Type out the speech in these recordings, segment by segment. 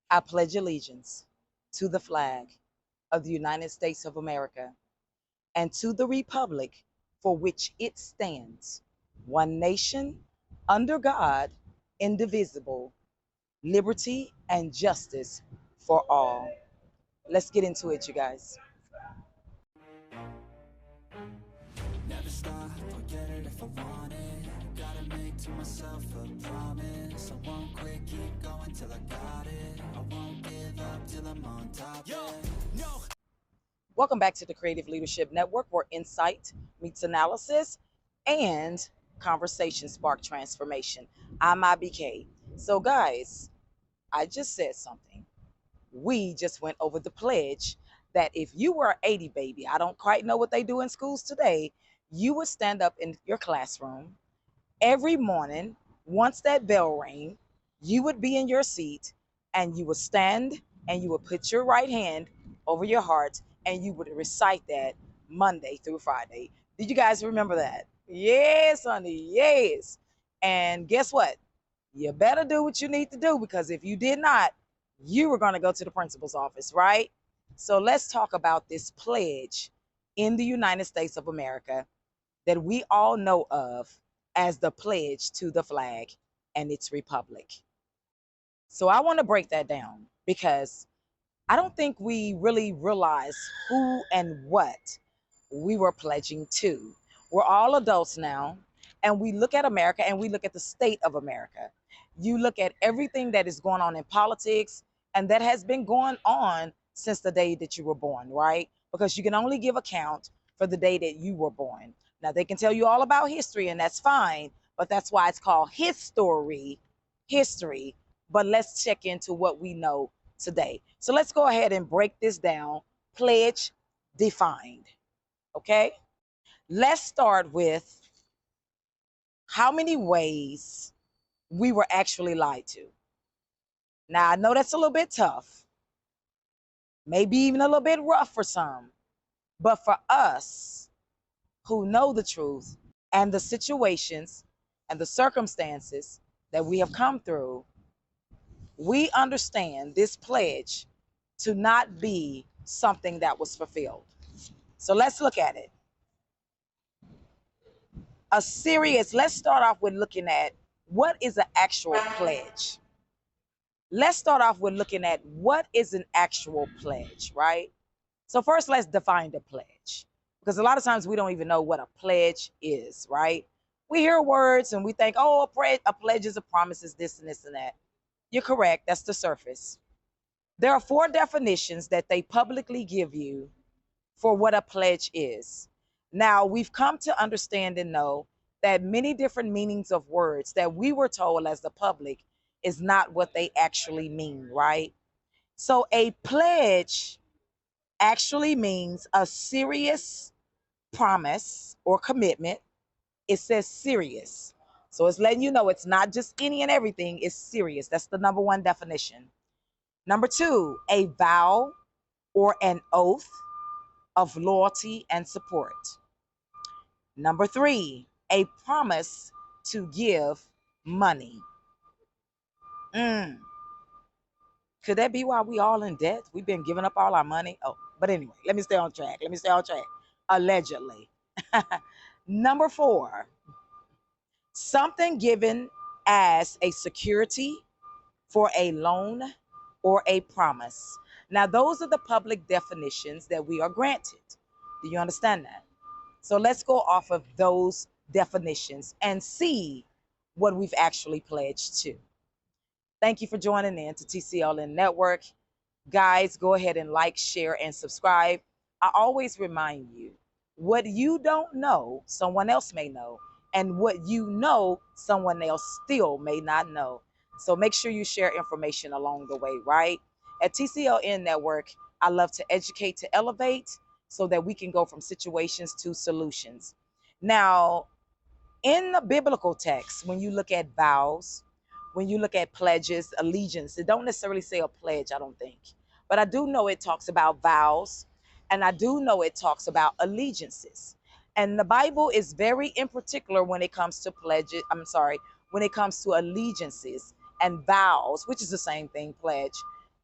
I pledge allegiance to the flag of the United States of America and to the republic for which it stands, one nation, under God, indivisible, liberty and justice for all. Let's get into it, you guys. Never stop, I'll get it if I want it. Gotta make to myself a promise. I won't quit, keep going till I got it. I won't give up till I'm on top. Yo, no. Welcome back to the Creative Leadership Network, where insight meets analysis and conversation spark transformation. I'm IBK. So, guys, I just said something. We just went over the pledge that if you were an 80 baby, I don't quite know what they do in schools today, you would stand up in your classroom every morning. Once that bell rang, you would be in your seat and you would stand and you would put your right hand over your heart and you would recite that Monday through Friday. Did you guys remember that? Yes, honey, yes. And guess what? You better do what you need to do, because if you did not, you were going to go to the principal's office, right? So let's talk about this pledge in the United States of America that we all know of as the pledge to the flag and its republic. So I want to break that down because I don't think we really realize who and what we were pledging to. We're all adults now, and we look at America and we look at the state of America. You look at everything that is going on in politics, and that has been going on since the day that you were born, right? Because you can only give account for the day that you were born. Now, they can tell you all about history, and that's fine, but that's why it's called history. But let's check into what we know today. So let's go ahead and break this down. Pledge defined. Okay? Let's start with how many ways we were actually lied to. Now, I know that's a little bit tough, maybe even a little bit rough for some, but for us who know the truth and the situations and the circumstances that we have come through, we understand this pledge to not be something that was fulfilled. So let's look at it. Let's start off with looking at what is an actual pledge. Let's start off with looking at what is an actual pledge, right? So first, let's define the pledge, because a lot of times we don't even know what a pledge is, right? We hear words and we think, oh, a pledge is a promise, is this and this and that. You're correct. That's the surface. There are 4 definitions that they publicly give you for what a pledge is. Now, we've come to understand and know that many different meanings of words that we were told as the public is not what they actually mean, right? So a pledge actually means a serious promise or commitment. It says serious. So it's letting you know it's not just any and everything, it's serious. That's the number 1 definition. Number 2, a vow or an oath of loyalty and support. Number 3, a promise to give money. Could that be why we all in debt? We've been giving up all our money. Oh, but anyway, let me stay on track. Allegedly. Number 4, something given as a security for a loan or a promise. Now, those are the public definitions that we are granted. Do you understand that? So let's go off of those definitions and see what we've actually pledged to. Thank you for joining in to TCLN Network. Guys, go ahead and like, share, and subscribe. I always remind you, what you don't know, someone else may know. And what you know, someone else still may not know. So make sure you share information along the way, right? At TCLN Network, I love to educate to elevate so that we can go from situations to solutions. Now, in the biblical text, when you look at vows, when you look at pledges, allegiance, it don't necessarily say a pledge, I don't think. But I do know it talks about vows, and I do know it talks about allegiances. And the Bible is very in particular when it comes to when it comes to allegiances and vows, which is the same thing, pledge.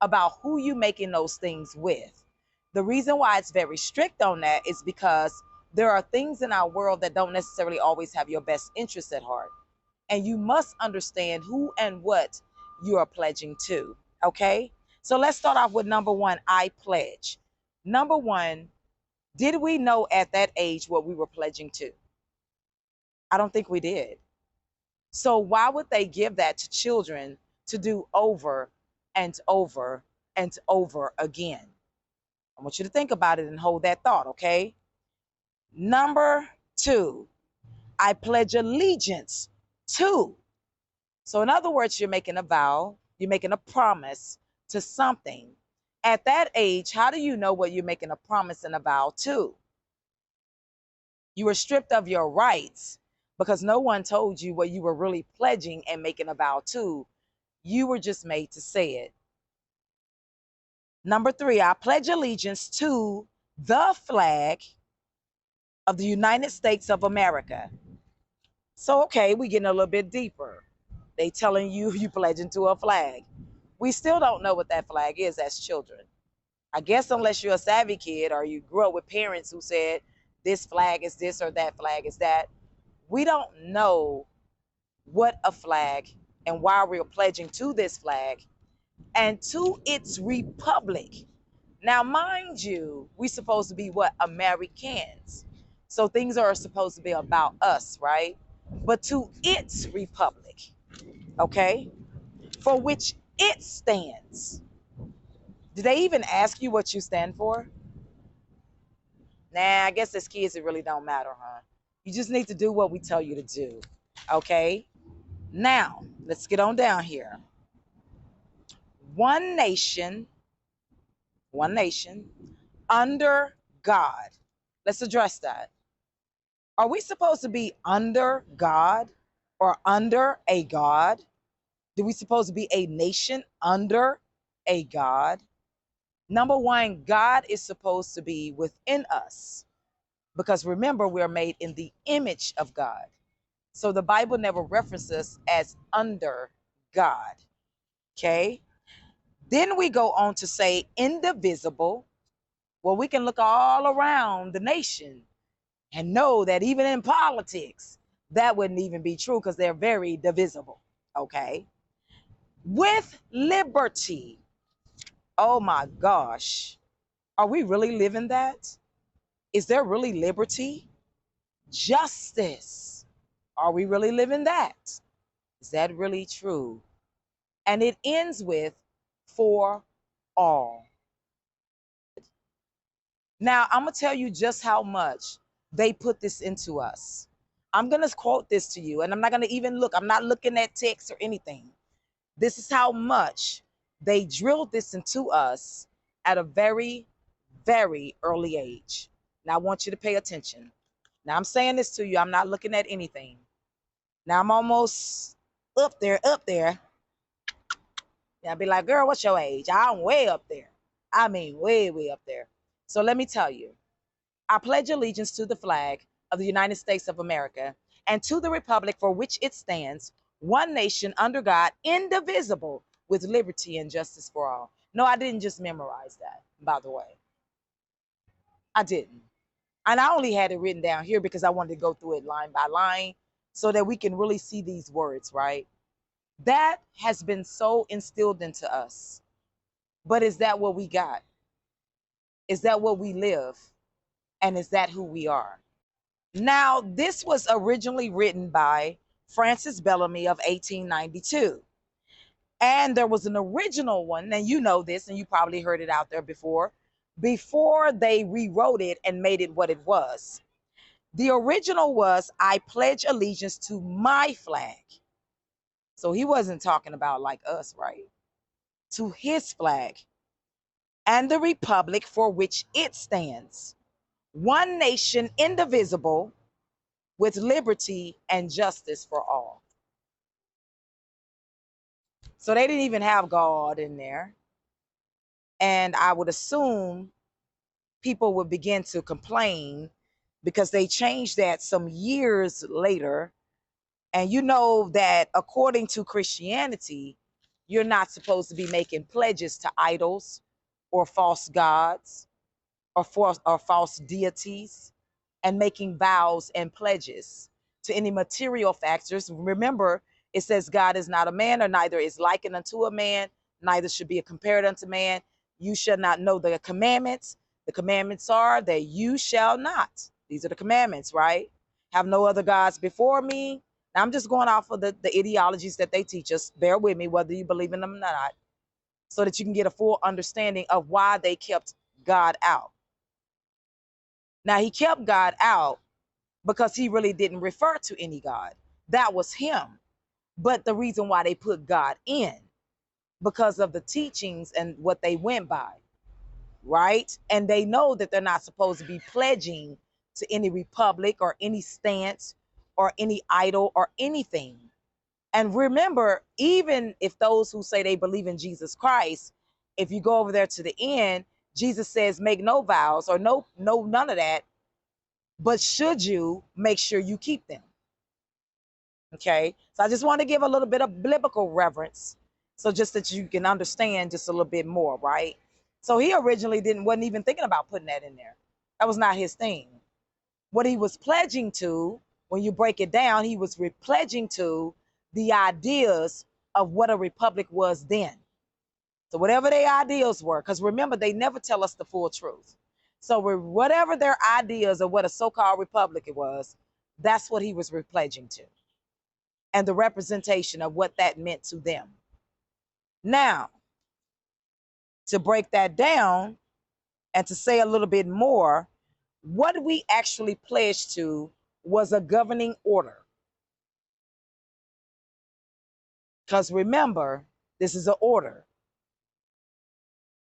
about who you making those things with. The reason why it's very strict on that is because there are things in our world that don't necessarily always have your best interests at heart. And you must understand who and what you are pledging to. Okay? So let's start off with number one, I pledge. Number one, did we know at that age what we were pledging to? I don't think we did. So why would they give that to children to do over and over and over again? I want you to think about it and hold that thought, okay? Number two, I pledge allegiance to. So, in other words, you're making a vow, you're making a promise to something. At that age, how do you know what you're making a promise and a vow to? You were stripped of your rights because no one told you what you were really pledging and making a vow to. You were just made to say it. Number three, I pledge allegiance to the flag of the United States of America. So, okay, we getting a little bit deeper. They telling you you pledging to a flag. We still don't know what that flag is as children. I guess unless you're a savvy kid or you grew up with parents who said this flag is this or that flag is that, we don't know what a flag and why we're pledging to this flag and to its republic. Now, mind you, we're supposed to be what? Americans. So things are supposed to be about us, right? But to its republic, okay, for which it stands. Did they even ask you what you stand for? Nah, I guess as kids it really don't matter, huh? You just need to do what we tell you to do, okay? Now, let's get on down here. One nation, one nation, under God. Let's address that. Are we supposed to be under God or under a God? Do we supposed to be a nation under a God? Number one, God is supposed to be within us because remember, we're made in the image of God. So the Bible never references us as under God. Okay. Then we go on to say indivisible. Well, we can look all around the nation and know that even in politics, that wouldn't even be true because they're very divisible. Okay. With liberty. Oh my gosh. Are we really living that? Is there really liberty? Justice. Are we really living that? Is that really true? And it ends with for all. Now, I'm going to tell you just how much they put this into us. I'm going to quote this to you, and I'm not going to even look. I'm not looking at text or anything. This is how much they drilled this into us at a very, very early age. Now, I want you to pay attention. Now, I'm saying this to you. I'm not looking at anything. Now, I'm almost up there, up there. Yeah, I'd be like, girl, what's your age? I'm way up there. I mean, way, way up there. So let me tell you, I pledge allegiance to the flag of the United States of America and to the republic for which it stands, one nation under God, indivisible, with liberty and justice for all. No, I didn't just memorize that, by the way. I didn't. And I only had it written down here because I wanted to go through it line by line so that we can really see these words, right? That has been so instilled into us. But is that what we got? Is that what we live? And is that who we are? Now, this was originally written by Francis Bellamy of 1892. And there was an original one, and you know this, and you probably heard it out there before they rewrote it and made it what it was. The original was, I pledge allegiance to my flag. So he wasn't talking about like us, right? To his flag and the republic for which it stands, one nation indivisible, with liberty and justice for all. So they didn't even have God in there. And I would assume people would begin to complain because they changed that some years later. And you know that according to Christianity, You're not supposed to be making pledges to idols or false gods or false deities and making vows and pledges to any material factors. Remember, it says God is not a man, or neither is likened unto a man, neither should be compared unto man. You shall not know the commandments. The commandments are that you shall not. These are the commandments, right? Have no other gods before me. Now, I'm just going off of the ideologies that they teach us. Bear with me, whether you believe in them or not, so that you can get a full understanding of why they kept God out. Now, he kept God out because he really didn't refer to any God. That was him. But the reason why they put God in, because of the teachings and what they went by, right? And they know that they're not supposed to be pledging to any republic or any stance or any idol or anything. And remember, even if those who say they believe in Jesus Christ, if you go over there to the end, Jesus says, make no vows or none of that. But should you make sure you keep them? Okay. So I just want to give a little bit of biblical reverence. So just that you can understand just a little bit more, right? So he originally wasn't even thinking about putting that in there. That was not his thing. What he was pledging to, when you break it down, he was pledging to the ideas of what a republic was then. So whatever their ideals were, because remember, they never tell us the full truth. So whatever their ideas of what a so-called republic it was, that's what he was pledging to, and the representation of what that meant to them. Now, to break that down and to say a little bit more, what we actually pledged to was a governing order. Because remember, this is an order.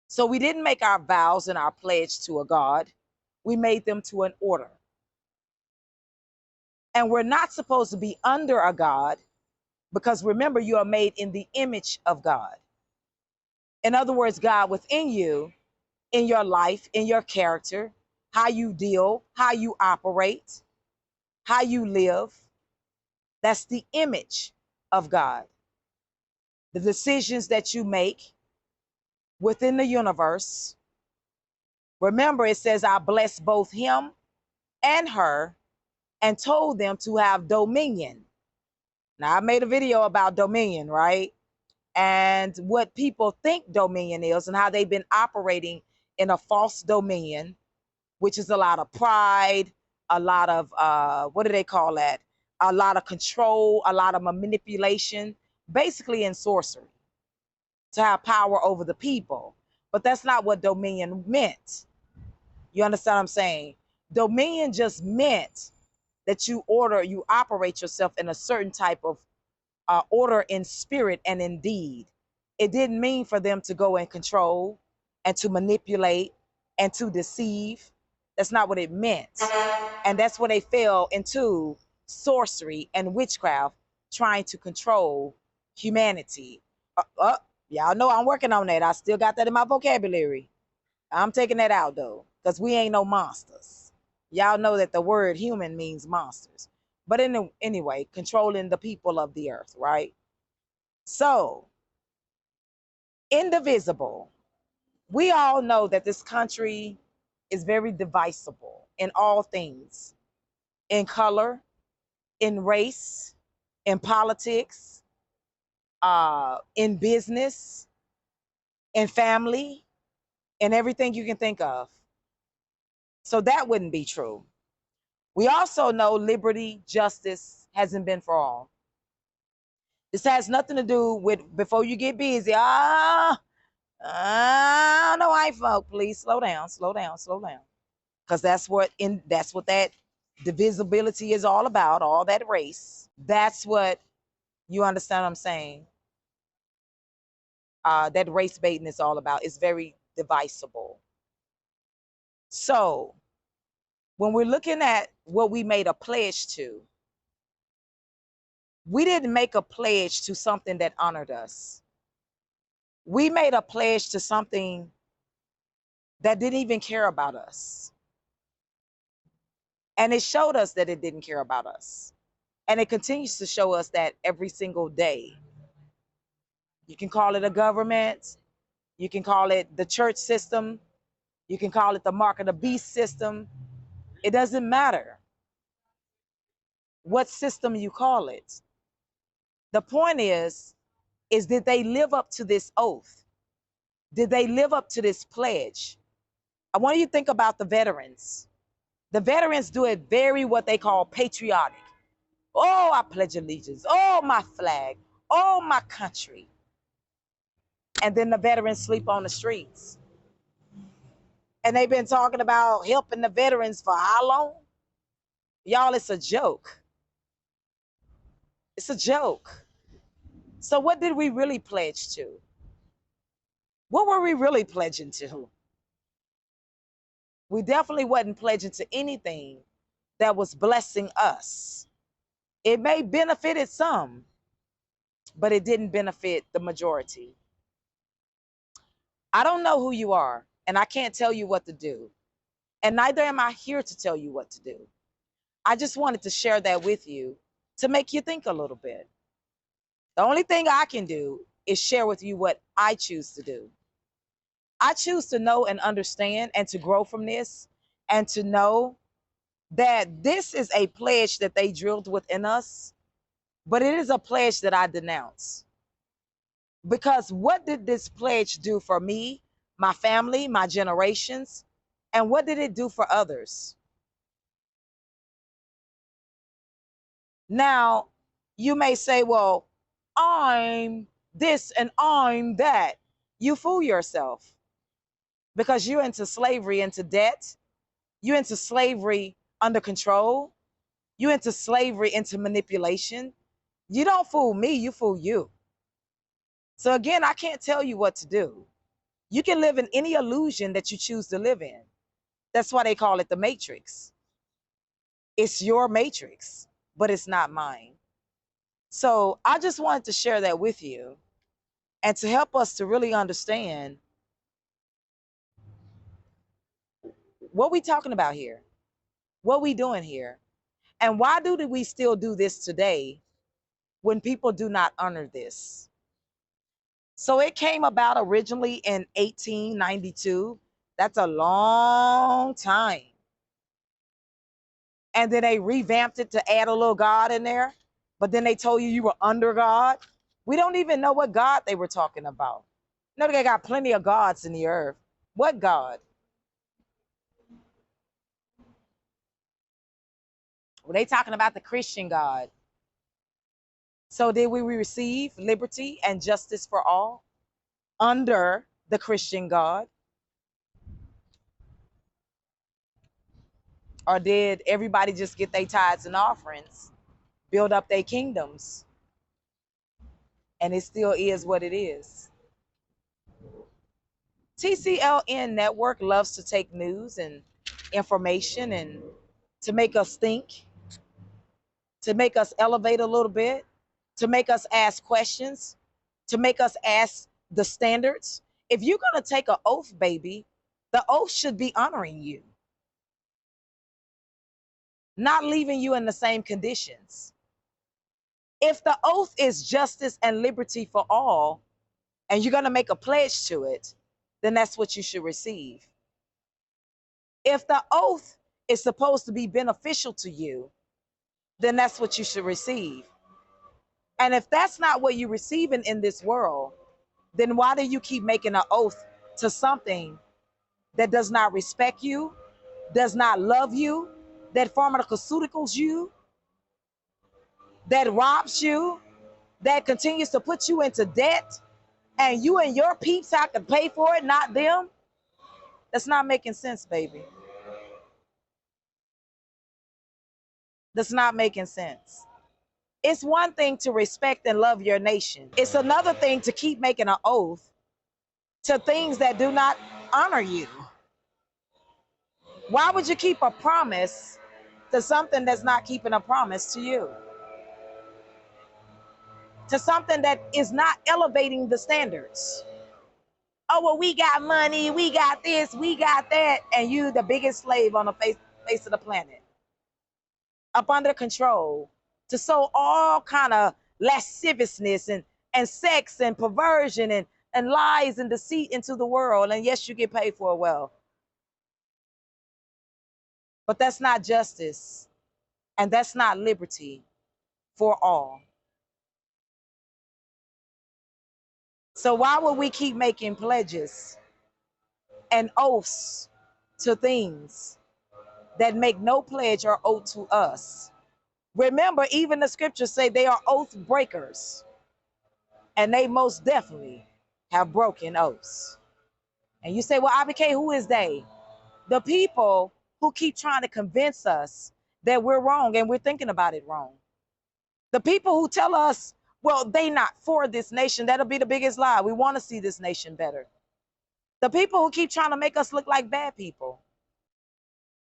So we didn't make our vows and our pledge to a God. We made them to an order. And we're not supposed to be under a God, because remember, you are made in the image of God. In other words, God within you, in your life, in your character, how you deal, how you operate, how you live. That's the image of God. The decisions that you make within the universe. Remember, it says, I blessed both him and her and told them to have dominion. Now, I made a video about dominion, right? And what people think dominion is and how they've been operating in a false dominion, which is a lot of pride, a lot of, what do they call that? A lot of control, a lot of manipulation, basically in sorcery, to have power over the people. But that's not what dominion meant. You understand what I'm saying? Dominion just meant that you operate yourself in a certain type of order in spirit and in deed. It didn't mean for them to go and control and to manipulate and to deceive. That's not what it meant. And that's where they fell into sorcery and witchcraft, trying to control humanity. Y'all know I'm working on that. I still got that in my vocabulary. I'm taking that out though, because we ain't no monsters. Y'all know that the word human means monsters. But anyway, controlling the people of the earth, right? So, indivisible. We all know that this country is very divisible in all things, in color, in race, in politics, in business, in family, in everything you can think of. So that wouldn't be true. We also know liberty, justice hasn't been for all. This has nothing to do with, before you get busy, no, white folk, please slow down, slow down, slow down. Because that's what that divisibility is all about, all that race. That's what, you understand what I'm saying? That race baiting is all about. It's very divisible. So when we're looking at what we made a pledge to, we didn't make a pledge to something that honored us. We made a pledge to something that didn't even care about us. And it showed us that it didn't care about us. And it continues to show us that every single day. You can call it a government. You can call it the church system. You can call it the mark of the beast system. It doesn't matter what system you call it. The point is did they live up to this oath? Did they live up to this pledge? I want you to think about the veterans. The veterans do it very what they call patriotic. Oh, I pledge allegiance. Oh, my flag. Oh, my country. And then the veterans sleep on the streets. And they've been talking about helping the veterans for how long? Y'all, it's a joke. It's a joke. So, what did we really pledge to? What were we really pledging to? We definitely wasn't pledging to anything that was blessing us. It may benefited some, but it didn't benefit the majority. I don't know who you are, and I can't tell you what to do. And neither am I here to tell you what to do. I just wanted to share that with you to make you think a little bit. The only thing I can do is share with you what I choose to do. I choose to know and understand and to grow from this and to know that this is a pledge that they drilled within us, but it is a pledge that I denounce. Because what did this pledge do for me, my family, my generations, and what did it do for others? Now, you may say, well, I'm this and I'm that. You fool yourself because you're into slavery, into debt. You're into slavery under control. You're into slavery, into manipulation. You don't fool me, you fool you. So again, I can't tell you what to do. You can live in any illusion that you choose to live in. That's why they call it the matrix. It's your matrix, but it's not mine. So I just wanted to share that with you and to help us to really understand what we talking about here, what we doing here, and why do we still do this today when people do not honor this? So it came about originally in 1892. That's a long time. And then they revamped it to add a little God in there. But then they told you were under God. We don't even know what God they were talking about. You know, they got plenty of gods in the earth. What God? Were they talking about the Christian God? So did we receive liberty and justice for all under the Christian God? Or did everybody just get their tithes and offerings, build up their kingdoms, and it still is what it is? TCLN Network loves to take news and information and to make us think, to make us elevate a little bit, to make us ask questions, to make us ask the standards. If you're going to take an oath, baby, the oath should be honoring you, not leaving you in the same conditions. If the oath is justice and liberty for all, and you're going to make a pledge to it, then that's what you should receive. If the oath is supposed to be beneficial to you, then that's what you should receive. And if that's not what you're receiving in this world, then why do you keep making an oath to something that does not respect you, does not love you, that pharmaceuticals you, that robs you, that continues to put you into debt, and you and your peeps have to pay for it, not them? That's not making sense, baby. That's not making sense. It's one thing to respect and love your nation. It's another thing to keep making an oath to things that do not honor you. Why would you keep a promise to something that's not keeping a promise to you? To something that is not elevating the standards. Oh, well, we got money, we got this, we got that, and you the biggest slave on the face of the planet. Up under control to sow all kind of lasciviousness and sex and perversion and lies and deceit into the world. And yes, you get paid for it well. But that's not justice. And that's not liberty for all. So why would we keep making pledges and oaths to things that make no pledge or oath to us? Remember, even the scriptures say they are oath breakers, and they most definitely have broken oaths. And you say, well, IBK, who is they? The people who keep trying to convince us that we're wrong and we're thinking about it wrong. The people who tell us, well, they not for this nation. That'll be the biggest lie. We want to see this nation better. The people who keep trying to make us look like bad people,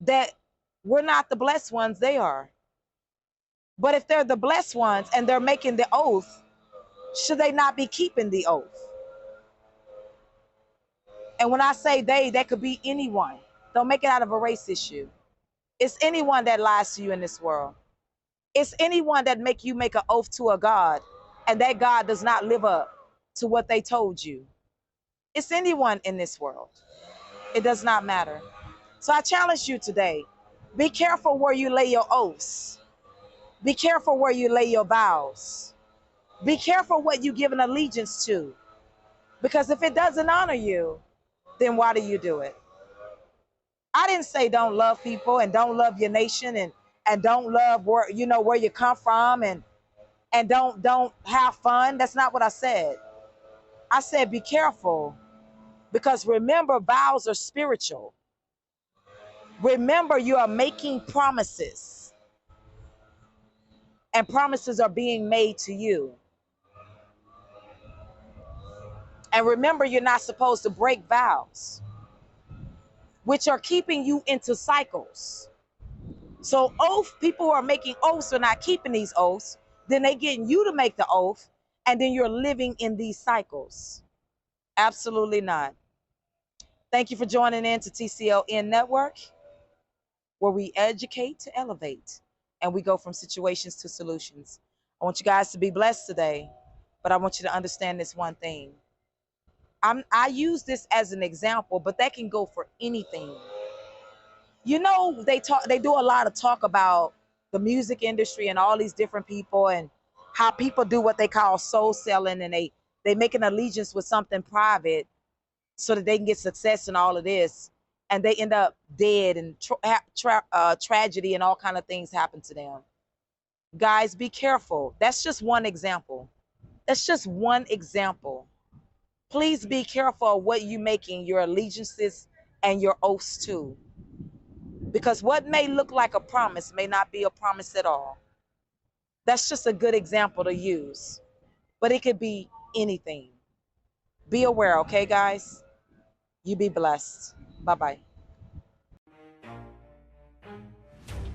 that we're not the blessed ones, they are. But if they're the blessed ones and they're making the oath, should they not be keeping the oath? And when I say they, that could be anyone. Don't make it out of a race issue. It's anyone that lies to you in this world. It's anyone that make you make an oath to a God, and that God does not live up to what they told you. It's anyone in this world. It does not matter. So I challenge you today, be careful where you lay your oaths. Be careful where you lay your vows. Be careful what you give an allegiance to. Because if it doesn't honor you, then why do you do it? I didn't say don't love people and don't love your nation and don't love where where you come from and don't have fun. That's not what I said. I said be careful, because remember, vows are spiritual. Remember, you are making promises, and promises are being made to you. And remember, you're not supposed to break vows, which are keeping you into cycles. So people who are making oaths are not keeping these oaths. Then they getting you to make the oath, and then you're living in these cycles. Absolutely not. Thank you for joining in to TCLN Network, where we educate to elevate, and we go from situations to solutions. I want you guys to be blessed today, but I want you to understand this one thing. I use this as an example, but that can go for anything. They do a lot of talk about the music industry and all these different people and how people do what they call soul selling, and they make an allegiance with something private so that they can get success and all of this, and they end up dead, and tragedy and all kind of things happen to them. Guys, be careful. That's just one example. That's just one example. Please be careful of what you're making your allegiances and your oaths to. Because what may look like a promise may not be a promise at all. That's just a good example to use. But it could be anything. Be aware, okay, guys? You be blessed. Bye-bye.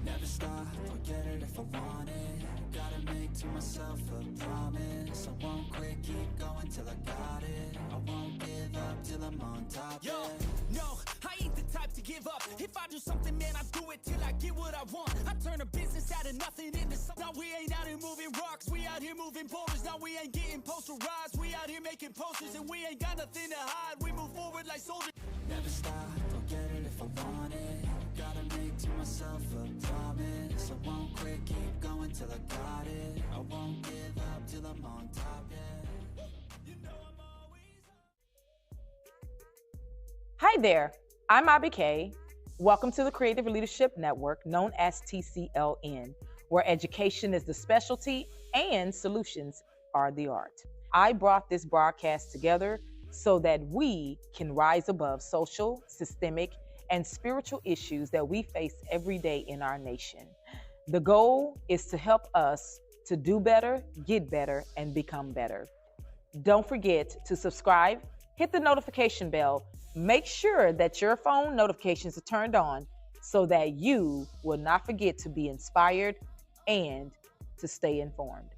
Never stop, forget it if I want it. Gotta make to myself a promise. I won't quit, keep going till I got it. I won't give up till I'm on top. Yo, no, I ain't the type to give up. If I do something, man, I do it till I get what I want. I turn a business out of nothing into something. Now we ain't out here moving rocks, we out here moving boulders. Now we ain't getting posterized, we out here making posters, and we ain't got nothing to hide. We move forward like soldiers. Never stop, forget it if I want it. Gotta make to myself a promise. I won't quit, keep going till I got it. I won't give up till I'm on top, yeah. You know I'm always Hi there, I'm IBK. Welcome to the Creative Leadership Network, known as TCLN, where education is the specialty and solutions are the art. I brought this broadcast together so that we can rise above social, systemic, and spiritual issues that we face every day in our nation. The goal is to help us to do better, get better, and become better. Don't forget to subscribe, hit the notification bell, make sure that your phone notifications are turned on so that you will not forget to be inspired and to stay informed.